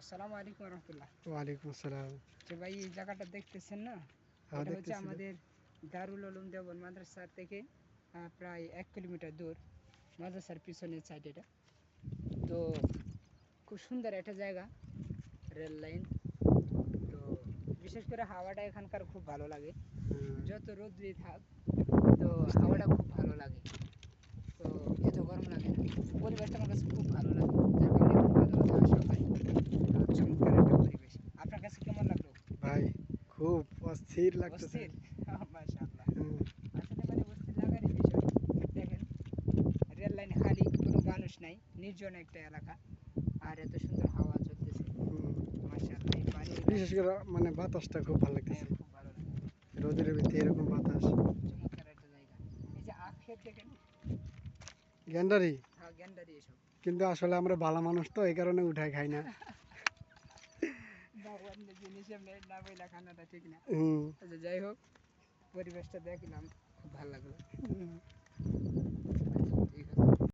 আসসালামু আলাইকুম রহমতুল্লাহ। ওয়ালাইকুম আসসালাম। তো ভাই এই জায়গাটা দেখতেছেন না, হ্যাঁ, এটা হচ্ছে দেখতেছি তো। আমাদের দারুল উলুম দেওবন্দ মাদ্রাসা থেকে প্রায় 1 কিলোমিটার দূর, মাদ্রাসার পিছনের সাইড এটা। তো খুব সুন্দর একটা জায়গা, রেল লাইন। তো বিশেষ করে হাওয়াটা এখানকার খুব ভালো লাগে, যত রোদ্রই থাক তো হাওয়াটা খুব ভালো লাগে। তো এত গরম লাগে না, পরিবেশটা আমার কাছে খুব ভালো লাগে, যার কারণে একটু মাঝে মাঝে আসা হয়। তো চমৎকার একটা পরিবেশ। আপনার কাছে কেমন লাগলো? ভাই খুব অস্থির লাগতেছে। অস্থির। মাশাআল্লাহ। হুম, আসলে মানে অস্থির লাগারই বিষয়। দেখেন, রেল লাইন খালি, কোনো মানুষ নাই, নির্জন একটা এলাকা, আর এত সুন্দর হাওয়া চলতেছে। হুম। মাশাআল্লাহ, এই পানির বিশেষ করে মানে বাতাসটা খুব ভালো লাগতেছে। খুব ভালো লাগে। রোদের ভিতরে এরকম বাতাস। চমৎকার একটা জায়গা। এই যে আখ ক্ষেত দেখেন, গ্যান্ডারি। হ্যাঁ গ্যান্ডারি এসব। কিন্তু আসলে আমরা ভালো মানুষ তো এই কারণে উঠাই খাই না। ভগবান জিনিস এমনি না বইলা খানাটা ঠিক না। হুম, আচ্ছা যাই হোক, পরিবেশটা দেখলাম, খুব ভালো লাগলো। হুম।